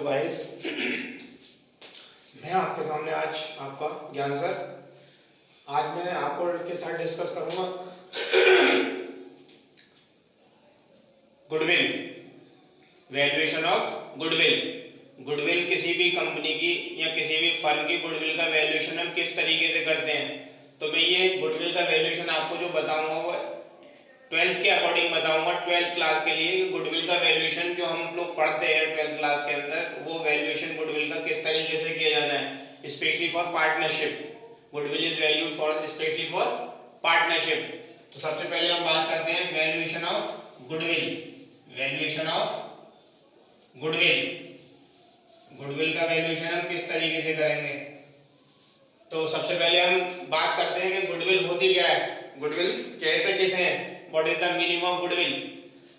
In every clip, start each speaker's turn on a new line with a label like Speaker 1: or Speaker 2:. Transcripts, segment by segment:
Speaker 1: Guys, मैं आपके सामने आज आपका ज्ञान सर। आज मैं आपको के साथ डिस्कस करूंगा goodwill, valuation of goodwill. Goodwill किसी भी कंपनी की या किसी भी फर्म की गुडविल का वैल्यूएशन हम किस तरीके से करते हैं। तो मैं ये गुडविल का वैल्यूएशन आपको जो बताऊंगा वो 12th के अकॉर्डिंग बताऊंगा, 12th क्लास के लिए। गुडविल का वैल्यूएशन जो हम लोग पढ़ते हैं 12th क्लास के अंदर, वो वैल्यूएशन गुडविल का किस तरीके से किया जाना है, specially for partnership. Goodwill is valued for specially for partnership. तो सबसे पहले हम बात करते हैं valuation of goodwill. Valuation of goodwill, goodwill का वैल्यूएशन हम किस तरीके से करेंगे। तो सबसे पहले हम बात करते हैं कि गुडविल होती क्या है, गुडविल कहते किसे हैं, what is the meaning of goodwill.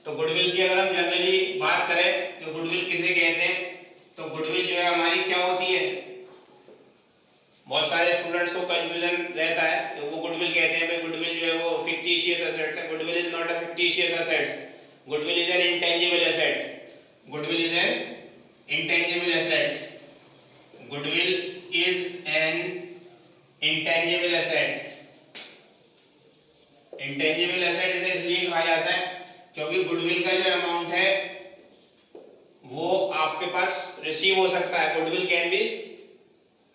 Speaker 1: तो गुडविल की अगर हम जनरली बात करें तो गुडविल किसे कहते हैं, तो गुडविल जो है हमारी क्या होती है। बहुत सारे स्टूडेंट्स को कंफ्यूजन रहता है कि वो गुडविल कहते हैं भाई गुडविल जो है वो फिक्टिशियस एसेट्स है। Goodwill is not a fictitious assets, goodwill is an intangible asset. Goodwill is an intangible asset, goodwill is an intangible asset. Intangible asset इसे इसलिए कहा जाता है क्योंकि गुडविल का जो अमाउंट है वो आपके पास रिसीव हो सकता है। Goodwill can be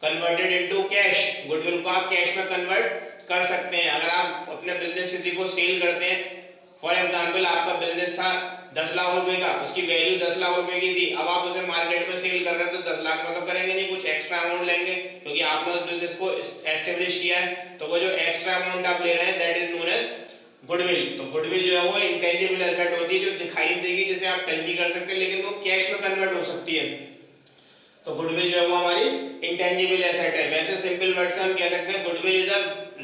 Speaker 1: converted into cash, goodwill को आप कैश में कन्वर्ट कर सकते हैं। अगर आप अपने बिजनेस किसी को सेल करते हैं, फॉर एग्जांपल आपका बिजनेस था 10 लाख रुपए का, उसकी वैल्यू 10 लाख रुपए की थी, अब आप उसे मार्केट में सेल कर रहे हैं तो 10 लाख में तो करेंगे नहीं, कुछ एक्स्ट्रा अमाउंट लेंगे क्योंकि आपने उस बिजनेस को एस्टेब्लिश किया है। तो वो जो एक्स्ट्रा अमाउंट आप ले रहे हैं that is known as goodwill. तो गुडविल जो है वो इंटेंजिबल एसेट होती है जो दिखाई नहीं देगी, जिसे आप टच नहीं कर सकते, लेकिन वो कैश में कन्वर्ट हो सकती है। तो गुडविल जो है वो हमारी इंटेंजिबल एसेट है। वैसे सिंपल वर्ड से हम कह सकते हैं goodwill is a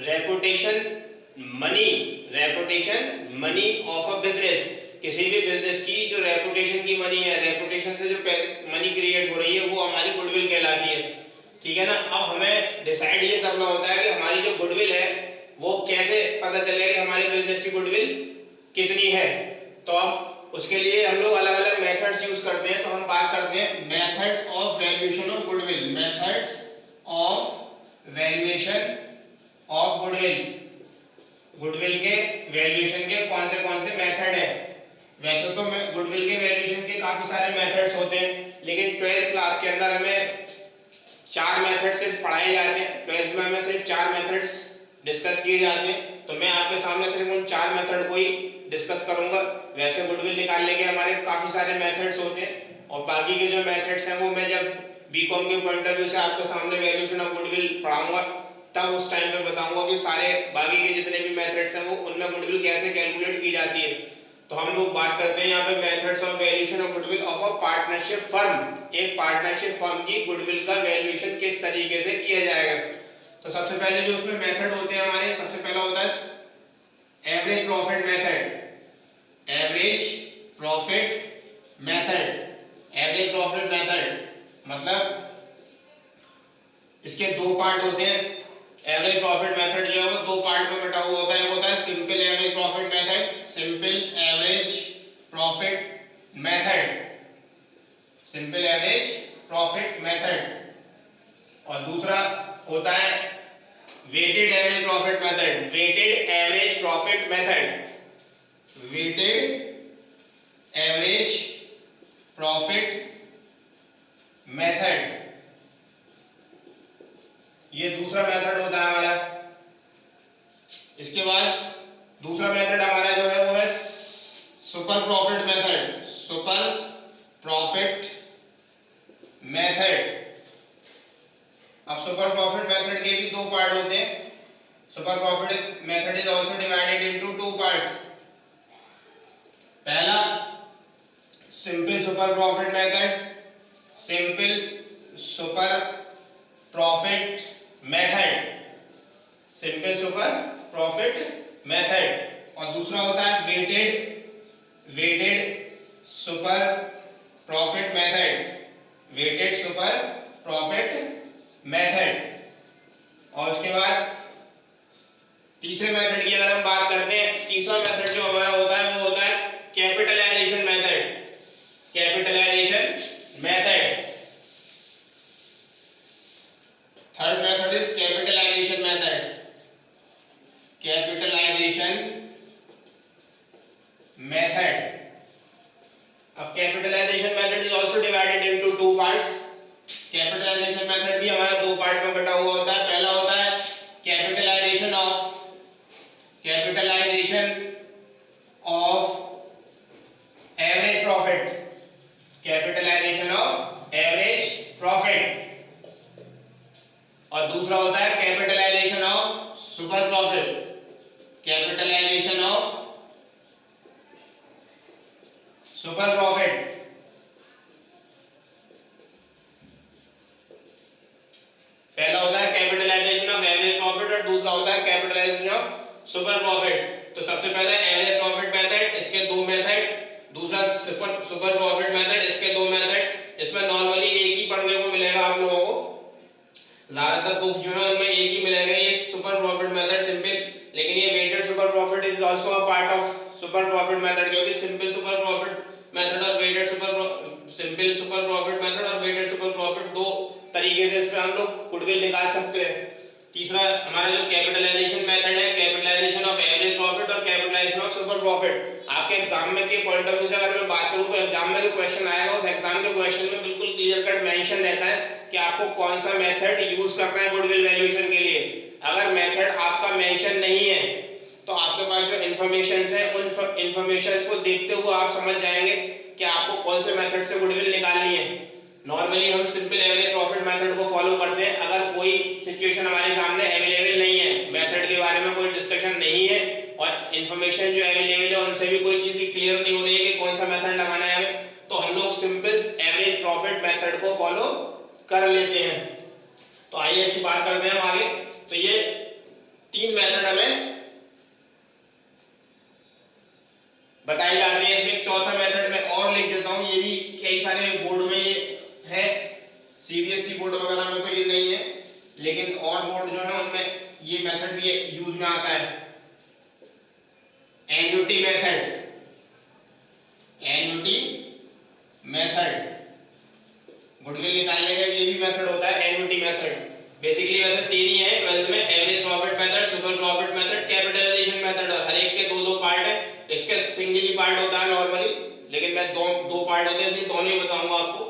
Speaker 1: reputation money, reputation money of a business. किसी भी बिजनेस की जो रेपुटेशन की मनी है, रेपुटेशन से जो मनी क्रिएट हो रही है वो हमारी गुडविल कहलाती है। ठीक है ना। अब हमें डिसाइड ये करना होता है कि हमारी जो गुडविल है वो कैसे पता चलेगा कि हमारे बिजनेस की गुडविल कितनी है। तो अब उसके लिए हम लोग अलग अलग मेथड्स यूज करते हैं। तो हम बात करते हैं methods of valuation of goodwill, methods of valuation of goodwill. Goodwill के वैल्यूएशन के कौन से मेथड है। वैसे तो गुडविल के वैल्यूएशन के काफी सारे मेथड्स होते हैं, लेकिन 12th क्लास के अंदर हमें 4 मेथड सिर्फ पढ़ाए जाते हैं। 12th में हमें सिर्फ 4 मेथड्स डिस्कस किए जाते हैं। तो मैं आपके सामने सिर्फ उन 4 मेथड को ही डिस्कस करूंगा। वैसे गुडविल निकालने के हमारे काफी सारे मेथड्स होते हैं और बाकी के जो मेथड्स हैं वो मैं जब बीकॉम के पॉइंट ऑफ व्यू से आपके सामने वैल्यूएशन ऑफ गुडविल पढ़ाऊंगा तब उस टाइम पे बताऊंगा कि सारे बाकी के जितने भी मेथड्स हैं वो उनमें गुडविल कैसे कैलकुलेट की जाती है। तो हम लोग बात करते हैं यहाँ पे methods of valuation of goodwill of a partnership firm. एक पार्टनरशिप फर्म की गुडविल का वैल्यूएशन किस तरीके से किया जाएगा। तो सबसे पहले जो उसमें मेथड होते हैं हमारे, सबसे पहला होता है average profit method. Average profit method, average profit method मतलब इसके 2 पार्ट होते हैं। एवरेज प्रॉफिट मेथड जो है वो 2 पार्ट में बटा हुआ होता है। एक होता है simple average profit method, simple average profit method, simple average profit method, और दूसरा होता है weighted average profit method, weighted average profit method, weighted average profit method. ये दूसरा मेथड होता है हमारा। इसके बाद दूसरा मेथड हमारा जो है वो है super profit method, super profit method. अब सुपर प्रॉफिट मेथड के भी 2 पार्ट होते हैं। Super profit method is also divided into 2 parts. पहला simple super profit method, simple super profit method, simple super profit method, और दूसरा होता है weighted super profit method, weighted super profit method. और उसके बाद तीसरे मेथड की अगर हम बात करते हैं, तीसरा मेथड जो हमारा होता है वो होता है capitalisation method, capitalisation method. Third method is capitalisation method. Capitalisation method. अब capitalisation method is also divided into two parts. Capitalisation method भी हमारा दो पार्ट में बटा हुआ होता है। पहला होता है capitalisation of average profit. Capitalisation of average profit. और दूसरा होता है capitalisation of super profit. Capitalisation of super profit. पहला होता है कैपिटलाइजेशन ऑफ एवरेज प्रॉफिट और दूसरा होता है कैपिटलाइजेशन ऑफ सुपर प्रॉफिट। तो सबसे पहले एवरेज प्रॉफिट मेथड, इसके दो मेथड। दूसरा सुपर प्रॉफिट मेथड, इसके दो मेथड। इसमें नॉर्मली एक ही पढ़ने को मिलेगा आप लोगों को, ज्यादातर बुक्स जो है उनमें एक ही मिलेगा, ये सुपर प्रॉफिट मेथड सिंपल। लेकिन ये weighted super profit is also a part of super profit method, क्योंकि सिंपल सुपर प्रॉफिट मेथड और weighted simple super profit method और वेटेड सुपर प्रॉफिट दो तरीके से इसमें हम लोग गुडविल निकाल सकते हैं। तीसरा हमारा जो कैपिटलाइजेशन मेथड है, कैपिटलाइजेशन ऑफ एवरेज प्रॉफिट और कैपिटलाइजेशन ऑफ सुपर प्रॉफिट। आपके एग्जाम में के पॉइंट ऑफ व्यू से अगर मैं बात करूं तो एग्जाम में जो क्वेश्चन आएगा उस एग्जाम के क्वेश्चन में बिल्कुल क्लियर कट मेंशन रहता है कि आपको कौन सा मेथड यूज करना है गुडविल वैल्यूएशन के लिए। अगर मेथड आपका मेंशन नहीं है तो आपके पास जो इंफॉर्मेशन है उन इंफॉर्मेशन को देखते हुए आप समझ जाएंगे कि आपको कौन से मेथड से गुडविल निकालनी है। नॉर्मली हम सिंपल एवरेज प्रॉफिट मेथड को फॉलो करते हैं। अगर कोई सिचुएशन हमारे सामने अवेलेबल नहीं है, मेथड के बारे में कोई डिस्कशन नहीं है और इंफॉर्मेशन जो अवेलेबल है उनसे भी कोई चीज क्लियर नहीं हो रही है कि कौन सा मेथड लगाना है हमें, तो हम लोग सिंपल एवरेज प्रॉफिट मेथड को फॉलो कर लेते हैं। तो आइए इसकी बात करते हैं हम आगे। तो ये तीन मेथड हमें बताई जाती है। इसमें एक चौथा मेथड में और लिख देता हूं, ये भी कई सारे बोर्ड में ये है, सीबीएसई बोर्ड वगैरह में तो ये नहीं है, लेकिन और बोर्ड जो है उनमें ये मेथड भी यूज में आता है। Annuity method. Annuity method goodwill निकालने का ये भी मेथड होता है, एन्युटी मेथड। बेसिकली वैसे तीन ही है ट्वेल्थ में, average profit method, super profit method, capitalisation method, और हर एक के दो दो पार्ट है। इसके सिंगल ही पार्ट होता है नॉर्मली, लेकिन मैं दो पार्ट होते हैं इसलिए दोनों ही बताऊंगा आपको।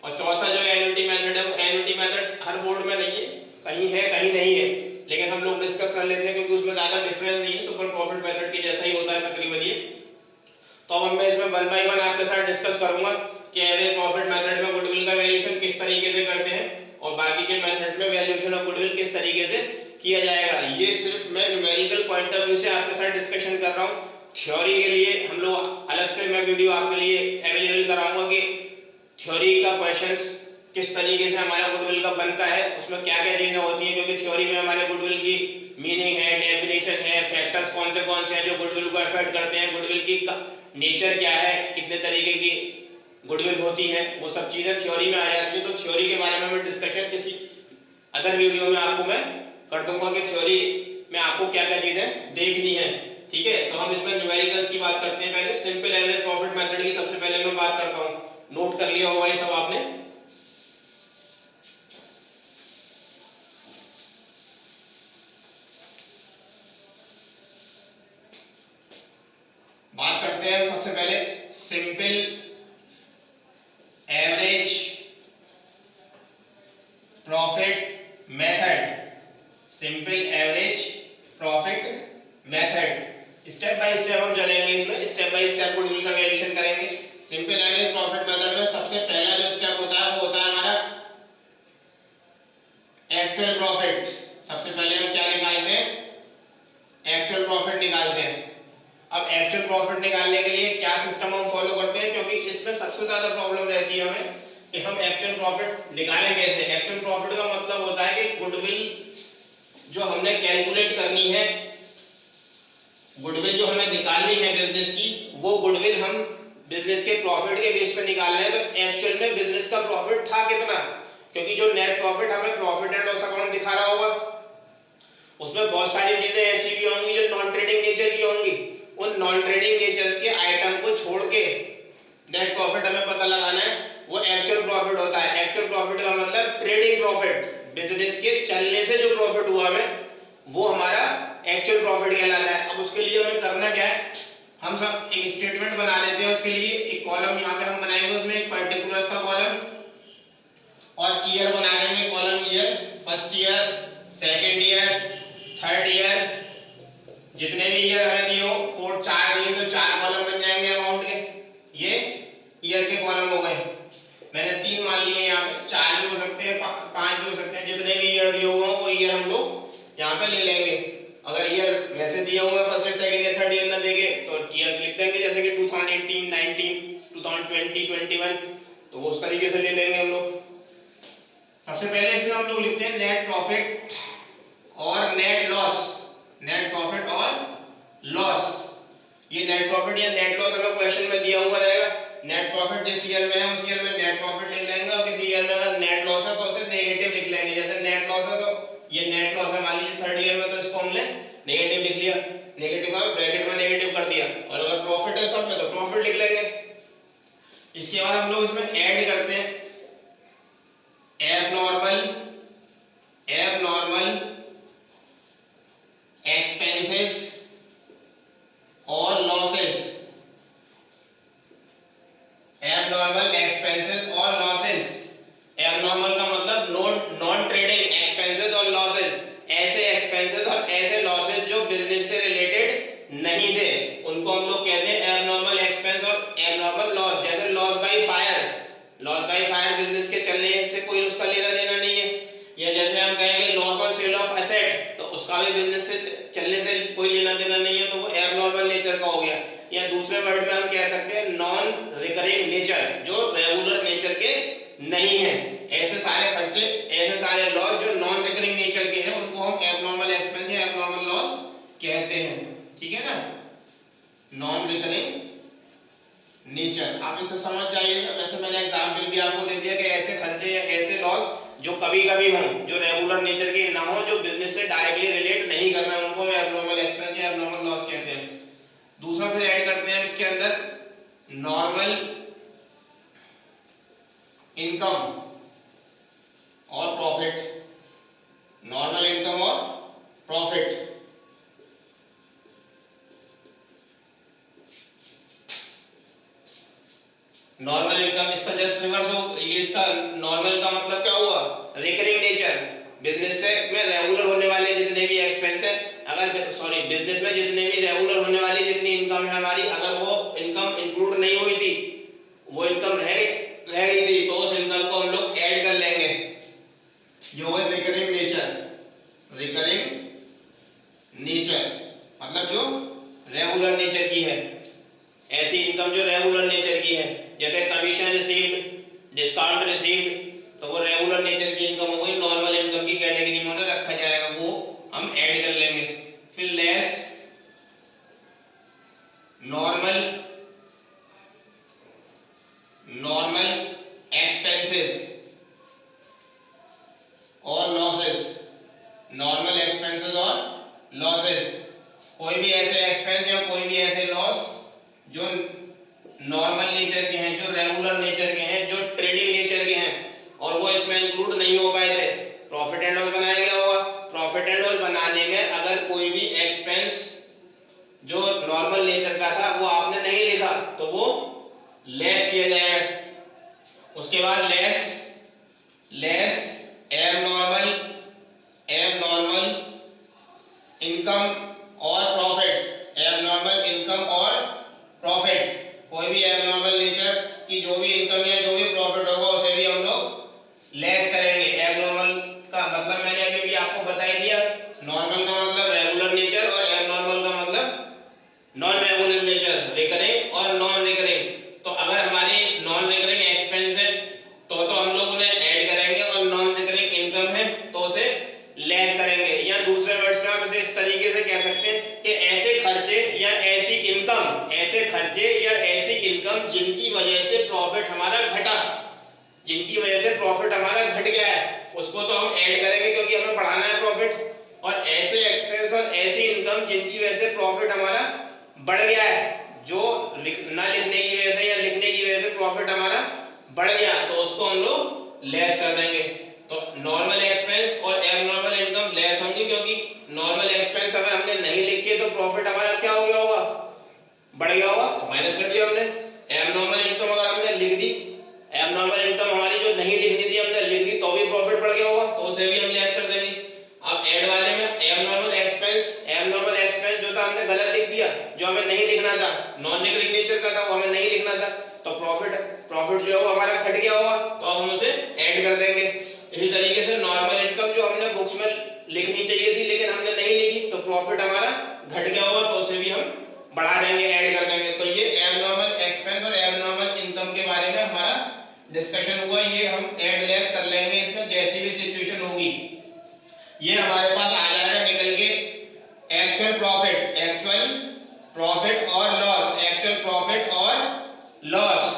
Speaker 1: और चौथा जो एन्युटी मेथड है, वो एन्युटी मेथड हर बोर्ड में नहीं है, कहीं है कहीं नहीं है, लेकिन हम लोग डिस्कस कर लेते हैं क्योंकि उसमें ज्यादा डिफरेंस नहीं है, सुपर प्रॉफिट मेथड के जैसा ही होता है तकरीबन ये। तो अब मैं इसमें वन बाय वन आपके साथ डिस्कस करूंगा कि एवरेज प्रॉफिट मेथड में गुडविल का वैल्यूएशन किस तरीके से करते हैं और बाकी के मेथड्स में वैल्यूएशन ऑफ गुडविल किस तरीके से किया जाएगा। ये सिर्फ मैं न्यूमेरिकल पॉइंट ऑफ व्यू से आपके साथ डिस्कशन कर रहा हूँ। थ्योरी के लिए हम लोग अलग से मैं वीडियो आपके लिए अवेलेबल कराऊंगा कि थ्योरी का क्वेश्चंस किस तरीके से हमारा गुडविल का बनता है, उसमें क्या क्या चीजें होती हैं, क्योंकि थ्योरी में हमारे गुडविल की मीनिंग है, डेफिनेशन है, फैक्टर्स कौन से हैं जो गुडविल को अफेक्ट करते हैं, गुडविल की नेचर क्या है, कितने तरीके की गुडविल होती है, वो सब चीजें थ्योरी में आ जाती है। तो थ्योरी के बारे में मैं डिस्कशन किसी अदर वीडियो में आपको मैं कर दूंगा कि थ्योरी में आपको क्या क्या चीजें देखनी है। ठीक है, तो हम इसमें न्यूमेरिकल्स की बात करते हैं। पहले सिंपल एवरेज प्रॉफिट मेथड की सबसे पहले मैं बात करता हूं, नोट कर लिया होगा ये सब आपने। बात करते हैं हम सबसे पहले simple average profit method. Simple average profit method step by step हम चलेंगे, इसमें स्टेप बाय स्टेप गुडविल का वैल्यूएशन करेंगे। सिंपल एवरेज प्रॉफिट मेथड में सबसे पहला जो स्टेप होता है वो होता है हमारा एक्चुअल प्रॉफिट। सबसे पहले हम क्या निकालते हैं, एक्चुअल प्रॉफिट निकालते हैं। अब एक्चुअल प्रॉफिट निकालने के लिए क्या सिस्टम हम फॉलो करते हैं, क्योंकि इसमें सबसे ज्यादा प्रॉब्लम रहती है हमें कि हम एक्चुअल प्रॉफिट निकालें कैसे। एक्चुअल प्रॉफिट का मतलब होता है कि गुडविल जो हमने कैलकुलेट करनी है, गुडविल जो हमें निकालनी है बिजनेस की, वो गुडविल हम बिजनेस के प्रॉफिट के बेस पे निकाल रहे हैं। तो एक्चुअल में बिजनेस का प्रॉफिट था कितना, क्योंकि जो नेट प्रॉफिट हमें प्रॉफिट एंड लॉस अकाउंट दिखा रहा होगा उसमें बहुत सारी चीजें ऐसी भी होंगी जो नॉन ट्रेडिंग नेचर की होंगी। उन नॉन ट्रेडिंग नेचर्स के आइटम को छोड़ के नेट प्रॉफिट हमें पता लगाना है, वो एक्चुअल प्रॉफिट होता है। एक्चुअल प्रॉफिट का मतलब ट्रेडिंग रनिंग प्रॉफिट, बिजनेस के चलने से जो प्रॉफिट हुआ हमें वो हमारा एक्चुअल प्रॉफिट कहलाता है। अब उसके लिए हमें करना क्या है, हम सब एक स्टेटमेंट बना लेते हैं। उसके लिए एक कॉलम यहाँ पे हम बनाएंगे, उसमें एक पर्टिकुलर्स का कॉलम और ईयर बना लेंगे। Column year, first year, second year, third year, जितने भी ईयर हमें दिए हो, 4 दिए तो 4 कॉलम बन जाएंगे अमाउंट के। ये ईयर के कॉलम हो गए। मैंने 3 मान लिए यहाँ पे, 4 भी हो सकते हैं, 5 भी हो सकते हैं। जितने भी ईयर दिए हुए हैं वो ईयर हम लोग यहाँ पे ले लेंगे। अगर ईयर वैसे दिया हुआ है first year, second year, third year ना देंगे तो ईयर लिख देंगे, जैसे कि 2018, 19, 2020, 21, तो वो उस तरीके से ले लेंगे हम लोग। सबसे पहले इसमें हम लोग लिखते हैं नेट प्रॉफिट और नेट लॉस। नेट प्रॉफिट और लॉस, ये नेट प्रॉफिट या नेट लॉस हमें क्वेश्चन में दिया हुआ रहेगा। नेट प्रॉफिट जिस ईयर में है उस ईयर में नेट प्रॉफिट लिख लेंगे, और किसी ईयर में अगर नेट लॉस है तो उसे नेगेटिव लिख लेंगे। जैसे नेट लॉस है तो ये नेट लॉस है, मान लीजिए थर्ड ईयर में, तो इसको हमने नेगेटिव लिख लिया, नेगेटिव का ब्रैकेट में नेगेटिव कर दिया। और अगर प्रॉफिट है सब में तो प्रॉफिट लिख लेंगे। इसके बाद हम लोग इसमें ऐड करते हैं एबनॉर्मल एक्सपेंसेस और लॉसेस। एबनॉर्मल एक्सपेंसेस और लॉसेस, एबनॉर्मल का मतलब नॉन ट्रेडिंग एक्सपेंसेस और लॉसेस, ऐसे एक्सपेंसेस और ऐसे लॉसेस जो बिजनेस से रिलेटेड नहीं थे, उनको हम लोग कहते हैं एबनॉर्मल एक्सपेंस और एबनॉर्मल लॉस। जैसे loss by fire, loss by fire business के चलने से कोई उसका लेना देना नहीं है। या जैसे हम कहेंगे loss on sale of asset, तो उसका भी बिजनेस से चलने से कोई लेना देना नहीं है, तो वो एबनॉर्मल नेचर का हो गया। या दूसरे वर्ड में हम कह सकते हैं नॉन रिकरिंग नेचर, जो रेगुलर नेचर के नहीं है। ऐसे सारे खर्चे, ऐसे सारे लॉस जो नॉन रिकरिंग नेचर के हैं, उनको हम एबनॉर्मल एक्सपेंस या एबनॉर्मल लॉस कहते हैं। ठीक है ना, नॉन रिकरिंग नेचर, आप इसे समझ जाइएगा। वैसे मैंने एग्जांपल भी आपको दे दिया कि ऐसे खर्चे या ऐसे लॉस जो कभी कभी हों, जो रेगुलर नेचर के ना हो, जो बिजनेस से डायरेक्टली रिलेट नहीं कर रहे हैं, उनको एबनॉर्मल एक्सपेंस या एबनॉर्मल लॉस कहते हैं। दूसरा फिर ऐड करते हैं इसके अंदर नॉर्मल इनकम और प्रॉफिट। नॉर्मल इनकम और प्रॉफिट, नॉर्मल इनकम इसका जस्ट रिवर्स हो। ये इसका नॉर्मल का मतलब क्या हुआ, रिकरिंग नेचर, बिजनेस से में रेगुलर होने वाले जितने भी एक्सपेंस है, अगर बिजनेस में जितने भी रेगुलर होने वाली जितनी इनकम है हमारी, अगर वो इनकम इंक्लूड नहीं हुई थी, वो इनकम रह गई थी, तो उस इनकम को हम लोग ऐड कर लेंगे, जो है रिकरिंग नेचर। रिकरिंग नेचर मतलब जो रेगुलर नेचर की है, ऐसी इनकम जो रेगुलर नेचर की है। जैसे कमीशन रिसीव्ड, डिस्काउंट रिसीव्ड, तो वो रेगुलर नेचर की इनकम हो गई, नॉर्मल इनकम की कैटेगरी में उन्हें रखा जाएगा, वो हम ऐड कर लेंगे। फिर लेस नॉर्मल एक्सपेंसेस और लॉसेस। नॉर्मल एक्सपेंसेस और लॉसेस, कोई भी ऐसे एक्सपेंस या कोई भी ऐसे लॉस जो नॉर्मल नेचर के हैं, जो रेगुलर नेचर के हैं, जो ट्रेडिंग नेचर के हैं, और वो इसमें इंक्लूड नहीं हो पाए थे। प्रॉफिट एंड लॉस बनाया गया होगा, प्रॉफिट एंड लॉस बनाने में अगर कोई भी एक्सपेंस जो नॉर्मल नेचर का था वो आपने नहीं लिखा, तो वो लेस किया जाएगा। उसके बाद लेस एबनॉर्मल इनकम और प्रॉफिट। एबनॉर्मल इनकम और प्रॉफिट, कोई भी एबनॉर्मल नेचर की जो भी इनकम या जो भी प्रॉफिट होगा उसे भी हम लोग लेस करेंगे। एबनॉर्मल का मतलब मैंने अभी भी आपको बता ही दिया, नॉर्मल का मतलब रेगुलर नेचर और एबनॉर्मल का मतलब नॉन रेगुलर नेचर, रिकरिंग और नॉन रिकरिंग। तो अगर हमारी नॉन रिकरिंग एक्सपेंस है तो हम लोग उन्हें ऐड करेंगे, और नॉन रिकरिंग इनकम है तो उसे लेस करेंगे। या दूसरे वर्ड्स में आप इसे इस तरीके से कह सकते हैं कि ऐसे खर्चे या ऐसी इनकम, ऐसे खर्चे या ऐसी इनकम जिनकी वजह से प्रॉफिट हमारा घटा, जिनकी वजह से प्रॉफिट हमारा घट गया है, उसको तो हम ऐड करेंगे क्योंकि हमें बढ़ाना है प्रॉफिट। और ऐसे एक्सपेंस और ऐसी इनकम जिनकी वजह से प्रॉफिट हमारा बढ़ गया है, जो ना लिखने की वजह से या लिखने की वजह से प्रॉफिट हमारा बढ़ गया, तो उसको हम लोग लेस कर देंगे। तो नॉर्मल एक्सपेंस और एबनॉर्मल इनकम लेस होंगी, क्योंकि नॉर्मल एक्सपेंस अगर हमने नहीं लिखे तो प्रॉफिट हमारा क्या हो गया होगा, बढ़ गया होगा, तो माइनस कर दिया हमने। एबनॉर्मल इनकम अगर हमने लिख दी, एबनॉर्मल इनकम हमारी जो नहीं लिखनी थी हमने लिख दी, तो भी प्रॉफिट बढ़ गया होगा, तो उसे भी हम लेस कर देंगे। अब ऐड वाले में एबनॉर्मल एक्सपेंस जो था हमने गलत लिख दिया, जो हमें नहीं लिखना था, नॉन रिकरिंग नेचर का था, वो हमें नहीं लिखना था, तो प्रॉफिट जो है वो हमारा घट गया होगा, तो हम उसे ऐड कर देंगे। इसी तरीके से नॉर्मल इनकम जो हमने बुक्स में लिखनी चाहिए थी लेकिन हमने नहीं लिखी, तो प्रॉफिट हमारा घट गया होगा, तो उसे भी हम बढ़ा देंगे, ऐड कर देंगे। तो ये एबनॉर्मल एक्सपेंस और एबनॉर्मल इनकम के बारे में हमारा डिस्कशन हुआ। ये हम ऐड लेस कर लेंगे इसमें जैसी भी सिचुएशन होगी। ये हमारे पास आ जाएगा निकल के एक्चुअल प्रॉफिट और लॉस, एक्चुअल प्रॉफिट और लॉस।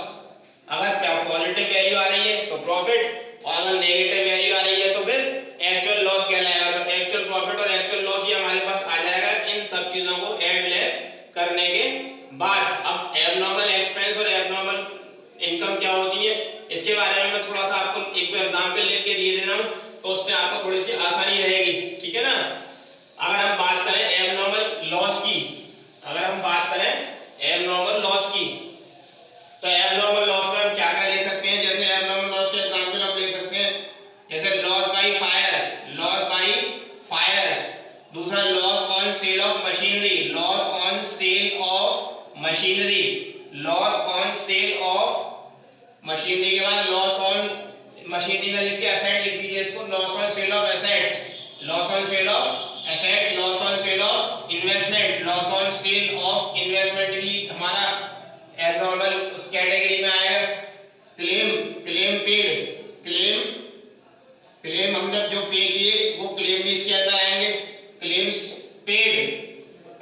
Speaker 1: अगर पॉजिटिव वैल्यू आ रही है तो प्रॉफिट, और अगर नेगेटिव वैल्यू आ रही है तो फिर एक्चुअल लॉस कहलाएगा। तो एक्चुअल प्रॉफिट और एक्चुअल लॉस ये हमारे पास आ जाएगा इन सब चीजों को ऐड लेस करने के बाद। अब एबनॉर्मल एक्सपेंस और एबनॉर्मल इनकम क्या होती है, इसके बारे में मैं थोड़ा सा आपको एक एग्जांपल लिख के दे रहा हूं, तो उससे आपको थोड़ी सी आसानी रहेगी, ठीक है ना। अगर हम बात करें एबनॉर्मल लॉस की, अगर हम बात करें एबनॉर्मल लॉस की, तो एबनॉर्मल लॉस में हम क्या क्या ले सकते हैं। जैसे एबनॉर्मल लॉस के एग्जांपल हम ले सकते हैं, जैसे लॉस बाय फायर, दूसरा loss on sale of machinery, loss on sale of machinery, loss on sale of machinery के बाद लॉस ऑन मशीनरी में लिख के एसेट लिख दीजिए इसको, loss on sale of asset, loss on sale of assets, loss on sale of investment, loss on sale of investment भी हमारा एबनॉर्मल कैटेगरी में आएगा। क्लेम पेड, क्लेम हमने जो पे किए वो क्लेम भी इसके अंदर आएंगे। क्लेम्स पेड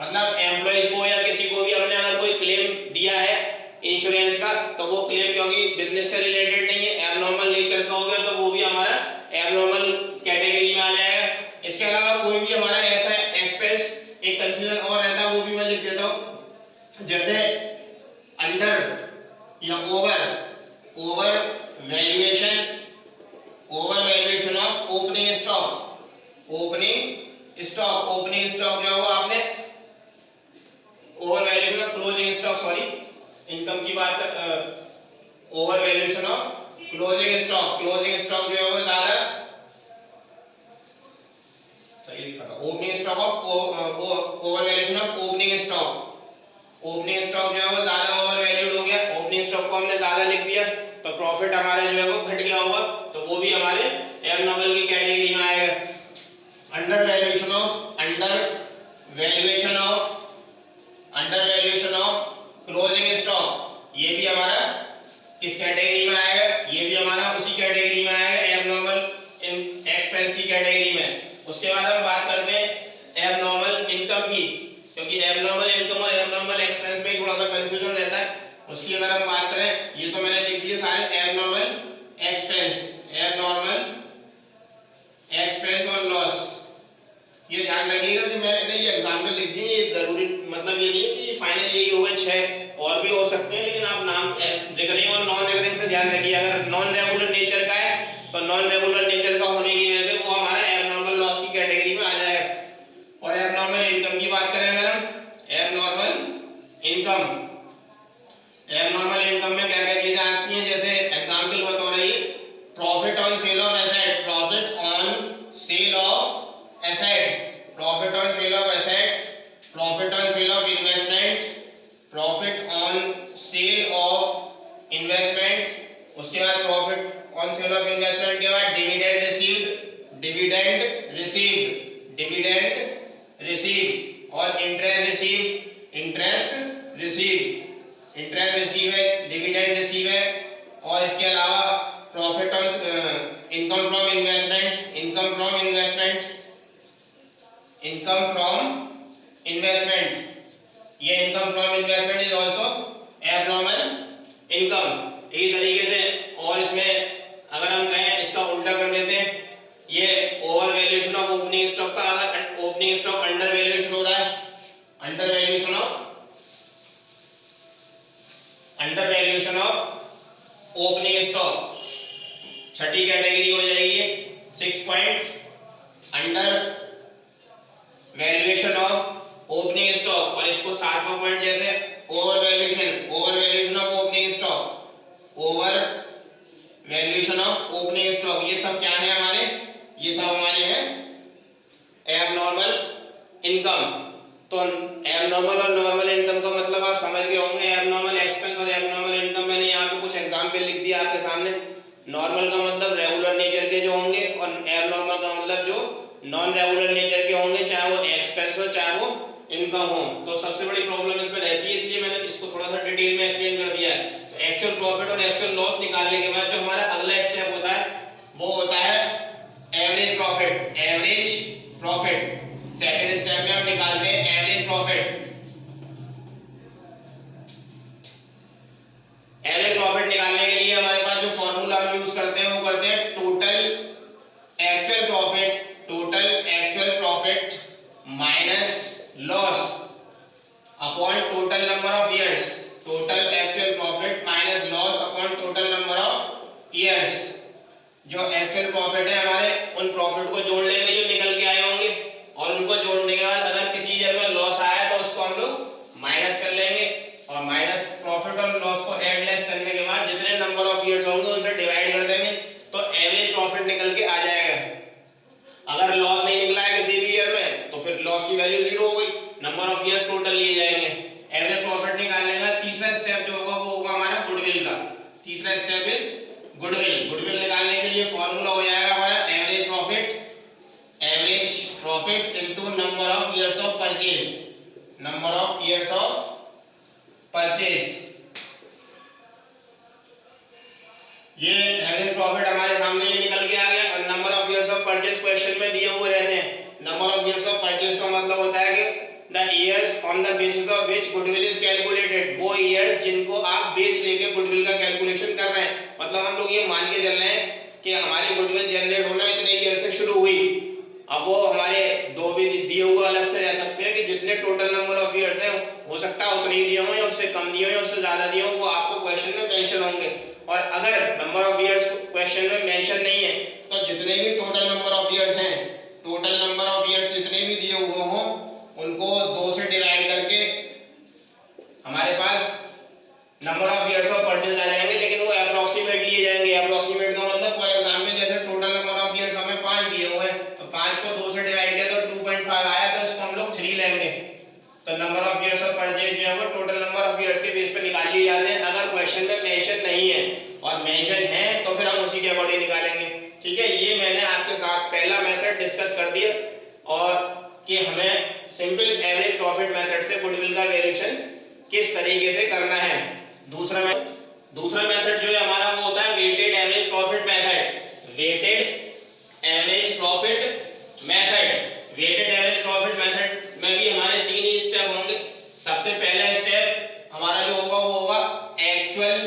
Speaker 1: मतलब एम्प्लॉइज को या किसी को भी हमने अगर कोई क्लेम दिया है इंश्योरेंस का, तो वो क्लेम क्योंकि बिजनेस से रिलेटेड नहीं है, एबनॉर्मल नेचर का हो गया, तो वो भी हमारा एबनॉर्मल कैटेगरी में आ जाएगा। इसके अलावा कोई भी हमारा ऐसा एक्सपेंस, एक कंफ्यूजन और रहता है वो भी मैं लिख देता हूं, जैसे अंडर या over valuation of opening stock जो है वो आपने over valuation of closing stock, sorry income की बात कर, over valuation of closing stock जो है वो ज्यादा सही लिखा था, opening stock of over valuation of opening stock जो है वो ज्यादा ओवर वैल्यूड हो गया, ओपनिंग स्टॉक को हमने ज्यादा लिख दिया, तो प्रॉफिट हमारा जो है वो घट गया होगा, तो वो भी हमारे एबनॉर्मल की कैटेगरी में आएगा। Under valuation of closing stock, ये भी हमारा किस कैटेगरी में आएगा, ये भी हमारा उसी कैटेगरी में आएगा, एबनॉर्मल एक्सपेंस की कैटेगरी में। उसके बाद हम बात करते हैं एबनॉर्मल इनकम की, क्योंकि एबनॉर्मल इनकम और एबनॉर्मल एक्सपेंस में थोड़ा सा कंफ्यूजन रहता है। उसकी अगर हम बात करें, ये तो मैंने लिख दिए सारे एबनॉर्मल एक्सपेंस और लॉस। ये ध्यान रखिएगा कि मैंने ये एग्जांपल लिख दिए, ये जरूरी मतलब ये नहीं है कि फाइनल यही होगा, 6 और भी हो सकते हैं, लेकिन आप नाम रिकरिंग और नॉन रिकरिंग से ध्यान रखिए। अगर नॉन रेगुलर नेचर का है तो नॉन रेगुलर नेचर का होने की वजह से वो हमारा एबनॉर्मल लॉस की कैटेगरी में आ जाएगा। और एबनॉर्मल इनकम की बात करें अगर हम, एबनॉर्मल इनकम में क्या क्या चीजें आती हैं, जैसे एग्जांपल बता रही है, profit on sale of asset, profit on sale of assets, profit on sale of investment, profit on sale of investment. उसके बाद profit on sale of investment के बाद डिविडेंड रिसीव और इंटरेस्ट रिसीव है, डिविडेंड रिसीव है। और इसके अलावा profit on income from investment, ये income from investment is also abnormal income. इसी तरीके से और इसमें अगर हम कहें इसका उल्टा कर देते हैं, ये over valuation of opening stock का, अगर ओपनिंग स्टॉक अंडर वैल्यूएशन हो रहा है, under valuation of opening stock, Chhathi category हो जाएगी, 6th under valuation of opening stock, और इसको 7वां पॉइंट जैसे over valuation of opening stock, over valuation of opening stock, ये सब क्या है हमारे, ये सब हमारे हैं एबनॉर्मल इनकम। तो एबनॉर्मल और नॉर्मल इनकम का मतलब आप समझ गए होंगे। एबनॉर्मल एक्सपेंस और एबनॉर्मल इनकम मैंने यहाँ पे कुछ एग्जाम्पल लिख दिया आपके सामने। नॉर्मल का मतलब रेगुलर नेचर के जो होंगे, और एबनॉर्मल का मतलब जो नॉन रेगुलर नेचर के होंगे, चाहे वो एक्सपेंस हो चाहे वो इनकम हो। तो सबसे बड़ी प्रॉब्लम इसमें रहती है, इसलिए मैंने इसको थोड़ा सा डिटेल में एक्सप्लेन कर दिया है। तो एक्चुअल प्रॉफिट और एक्चुअल लॉस निकालने के बाद जो हमारा अगला स्टेप होता है वो होता है एवरेज प्रॉफिट। सेकेंड स्टेप में हम निकालते हैं एवरेज प्रॉफिट। एवरेज प्रॉफिट निकालने के लिए हमारे पास जो फॉर्मूला हम यूज करते हैं वो करते हैं total actual profit minus loss upon total number of years. Total actual profit minus loss upon total number of years. जो एक्चुअल प्रॉफिट है हमारे, उन प्रॉफिट को जोड़ लेंगे जो निकल के आए होंगे, और उनको जोड़ने के बाद अगर किसी ईयर में लॉस आया तो उसको हम लोग माइनस कर लेंगे, और माइनस प्रॉफिट और लॉस को ऐड लेस करने के बाद जितने नंबर ऑफ ईयर्स होंगे उनसे डिवाइड कर देंगे, तो एवरेज प्रॉफिट निकल के आ जाएगा। अगर लॉस नहीं निकला है किसी भी ईयर में तो फिर लॉस की वैल्यू 0 हो गई, नंबर ऑफ ईयर्स टोटल लिए जाएंगे। एवरेज प्रॉफिट निकालने का तीसरा स्टेप जो होगा वो होगा हमारा गुडविल का। तीसरा स्टेप इज गुडविल निकालने के लिए फॉर्मूला हो जाएगा हमारा average profit into number of years of purchase. ये एवरेज प्रॉफिट हमारे सामने ये निकल के आ गया, और number of years of purchase question में दिए हुए रहते हैं। Number of years of purchase का मतलब होता है कि the years on the basis of which goodwill is calculated, वो ईयर्स जिनको आप बेस लेके गुडविल का कैलकुलेशन कर रहे हैं। मतलब हम लोग ये मान के चल रहे हैं कि हमारी गुडविल जनरेट होना इतने ईयर से शुरू हुई। अब वो हमारे दो भी दिए हुए अलग से रह सकते हैं कि जितने टोटल नंबर ऑफ ईयर्स हैं, हो सकता है उतने ही दिए हों या उससे कम दिए हों या उससे ज्यादा दिए हों, वो आपको क्वेश्चन में मेंशन होंगे। और अगर नंबर ऑफ ईयर्स क्वेश्चन में मेंशन नहीं है तो जितने भी टोटल नंबर ऑफ ईयर्स हैं, टोटल नंबर ऑफ ईयर्स जितने भी दिए हुए हों उनको 2 से डिवाइड करके हमारे पास number of years of purchase आ जाएंगे, लेकिन वो अप्रोक्सीमेट लिए जाएंगे। अप्रोक्सीमेट का मतलब फॉर एग्जांपल जैसे टोटल नंबर ऑफ ईयर्स हमें 5 दिए हुए हैं, तो 5 को 2 से डिवाइड किया तो 2.5 आया, तो इसको हम लोग 3 लेंगे। तो number of years of purchase जो है वो टोटल नंबर ऑफ ईयर्स के बेस पे निकाल लिए जाते हैं। अगर क्वेश्चन में मेंशन नहीं है और मेंशन है तो फिर हम उसी के अकॉर्डिंग निकालेंगे। ठीक है, ये मैंने आपके साथ पहला मेथड डिस्कस कर दिया, और कि हमें सिंपल एवरेज प्रॉफिट मेथड से गुडविल का वैल्यूएशन किस तरीके से करना है। दूसरा मेथड जो है हमारा वो होता है weighted average profit method. Weighted average profit method में भी हमारे 3 ही स्टेप होंगे। सबसे पहला स्टेप हमारा जो होगा वो होगा एक्चुअल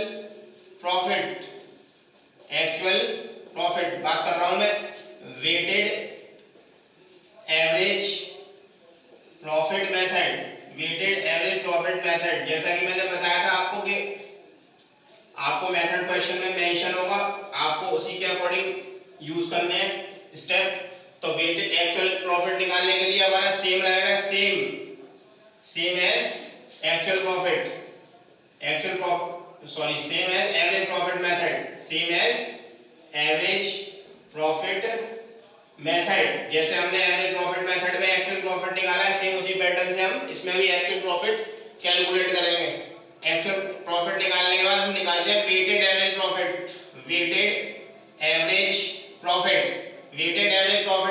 Speaker 1: प्रॉफिट बात कर रहा हूं मैं। वेटेड एवरेज प्रॉफिट मेथड, जैसा कि मैंने बताया था आपको कि आपको मेथड क्वेश्चन में मेंशन होगा, आपको उसी के अकॉर्डिंग यूज करने हैं स्टेप। तो वेटेड एक्चुअल प्रॉफिट निकालने के लिए हमारा सेम रहेगा, same as average profit method. जैसे हमने एवरेज प्रॉफिट मेथड में एक्चुअल प्रॉफिट निकाला है, सेम उसी पैटर्न से हम इसमें भी एक्चुअल प्रॉफिट कैलकुलेट करेंगे। एक्चुअल प्रॉफिट निकालने के बाद हम निकालते हैं वेटेड एवरेज प्रॉफिट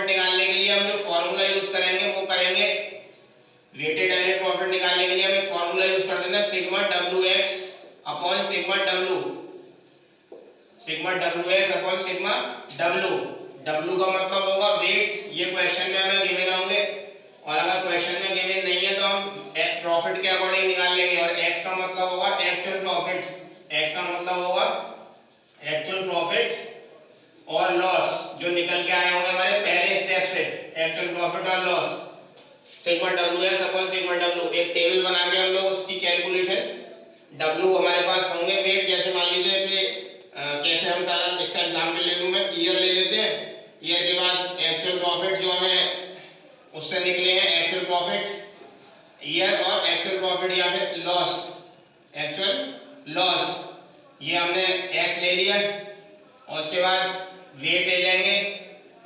Speaker 1: निकालने के लिए हम जो फॉर्मूला यूज करेंगे वो करेंगे, वेटेड एवरेज प्रॉफिट निकालने के लिए हम एक फॉर्मूला यूज कर देना sigma WX upon sigma W। W का मतलब होगा वेट्स, ये क्वेश्चन में हमें गिवन होंगे, और अगर क्वेश्चन में गिवन नहीं है तो हम प्रॉफिट के अकॉर्डिंग निकाल लेंगे। और x का मतलब होगा एक्चुअल प्रॉफिट और लॉस जो निकल के आए होंगे हमारे पहले स्टेप से, एक्चुअल प्रॉफिट और loss sigma WS upon sigma W। एक टेबल बना के हम लोग उसकी कैलकुलेशन, W हमारे पास होंगे वेट, जैसे मान लीजिए कि कैसे हम इसका एग्जांपल ले लूं मैं, ईयर ले लेते हैं। ईयर के बाद एक्चुअल प्रॉफिट जो हमें उससे निकले हैं एक्चुअल प्रॉफिट ईयर और एक्चुअल प्रॉफिट या फिर लॉस, एक्चुअल लॉस, ये हमने एक्स ले लिया। और उसके बाद वेट ले लेंगे,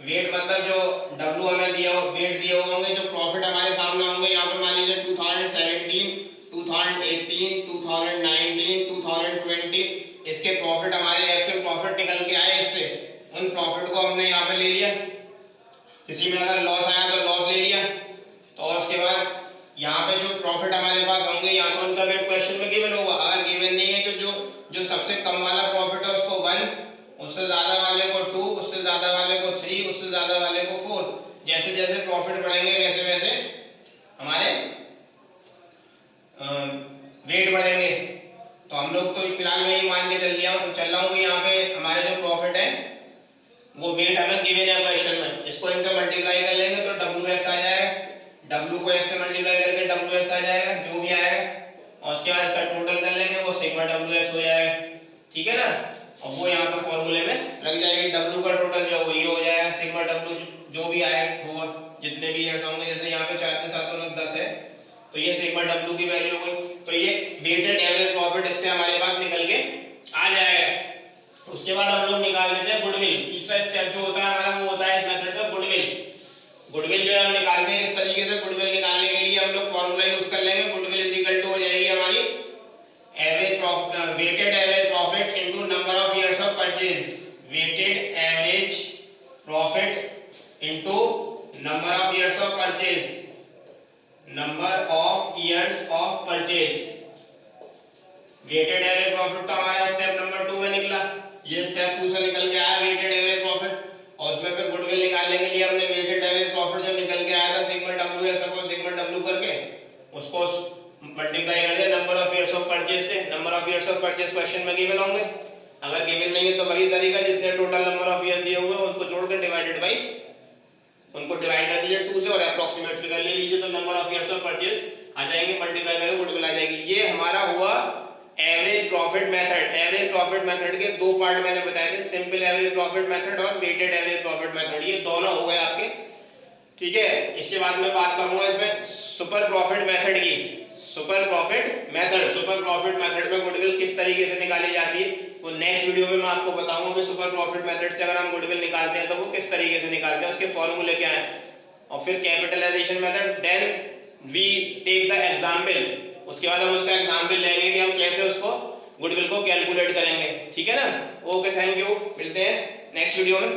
Speaker 1: वेट मतलब जो डब्ल्यू हमें दिया हो, वेट दिए हुए होंगे, जो प्रॉफिट हमारे सामने होंगे, यहाँ पे मान लीजिए 2017, 2018, 2019, 2020, इसके प्रॉफिट हमारे एक्चुअल प्रॉफिट निकल के आए, इससे उन प्रॉफिट को हमने यहाँ पे ले लिया। किसी में अगर लॉस आया तो लॉस ले लिया। तो और उसके बाद यहाँ पे जो प्रॉफिट हमारे पास होंगे, या तो उनका वेट क्वेश्चन में गिवन होगा, अगर गिवन नहीं है तो जो सबसे कम वाला प्रॉफिट है उसको 1, उससे ज्यादा वाले को 2, उससे ज्यादा वाले को 3, उससे ज्यादा वाले को 4। जैसे जैसे प्रॉफिट बढ़ेंगे वैसे वैसे हमारे वेट बढ़ेंगे। तो हम लोग तो फिलहाल मैं ये मान के चल रहा हूँ कि यहाँ पे हमारे जो प्रॉफिट है वो वेट हमें गिवन है क्वेश्चन में, इसको इनसे मल्टीप्लाई कर लेंगे तो WX आ जाएगा, W को X से मल्टीप्लाई करके WX आ जाएगा, जो भी आएगा, और उसके बाद इसका टोटल कर लेंगे, वो सिग्मा WX हो जाएगा, ठीक है ना। और वो यहाँ पे फॉर्मूले में लग जाएगी, W का टोटल जो ये हो जाएगा सिग्मा W, जो भी आएगा वो जितने भी ईयर्स होंगे, जैसे यहाँ पे 4 के 7 और 10 है, तो ये सिग्मा W की वैल्यू हो गई। तो ये वेटेड एवरेज प्रॉफिट इससे हमारे पास निकल के आ जाएगा। उसके बाद हम लोग निकाल देते हैं गुडविल। तीसरा स्टेप जो होता है हमारा वो होता है इस मेथड का गुडविल। गुडविल जो है हम निकालते हैं किस तरीके से, गुडविल निकालने के लिए हम लोग फॉर्मूला यूज कर लेंगे। गुडविल इज इक्वल टू हो जाएगी हमारी average profit, weighted average profit into number of years of purchase, weighted average profit into number of years of purchase, number of years of purchase. Weighted average profit तो हमारा step number 2 में निकला, ये step 2 से निकल के आया weighted average profit, और उसमें फिर गुडविल निकालने के लिए हमने वेटेड एवरेज प्रॉफिट जो निकल के आया था sigma WS upon sigma W करके उसको मल्टीप्लाई कर दिया number of years of purchase से। Number of years of purchase question में गिवन होंगे, अगर गिवन नहीं है तो वही तरीका, जितने टोटल नंबर ऑफ ईयर दिए हुए हैं उनको जोड़कर डिवाइडेड बाई, उनको डिवाइड कर दीजिए 2 से और अप्रॉक्सीमेट फिगर ले लीजिए, तो number of years of purchase आ जाएंगे, मल्टीप्लाई करके गुडविल आ जाएगी। ये हमारा हुआ average profit method. Average profit method के दो पार्ट मैंने बताए थे, सिंपल एवरेज प्रॉफिट मेथड और वेटेड एवरेज प्रॉफिट मेथड, ये दोनों हो गए आपके, ठीक है। इसके बाद में बात करूंगा इसमें सुपर प्रॉफिट मेथड की। Super profit method, super profit method में गुडविल किस तरीके से निकाली जाती है वो नेक्स्ट वीडियो में मैं आपको बताऊंगा कि सुपर प्रॉफिट मेथड से अगर हम गुडविल निकालते हैं तो वो किस तरीके से निकालते हैं, उसके फॉर्मूले क्या है। और फिर capitalisation method, then we take the example, उसके बाद हम उसका एग्जांपल लेंगे कि हम कैसे उसको गुडविल को कैलकुलेट करेंगे, ठीक है ना। ओके, थैंक यू, मिलते हैं नेक्स्ट वीडियो में।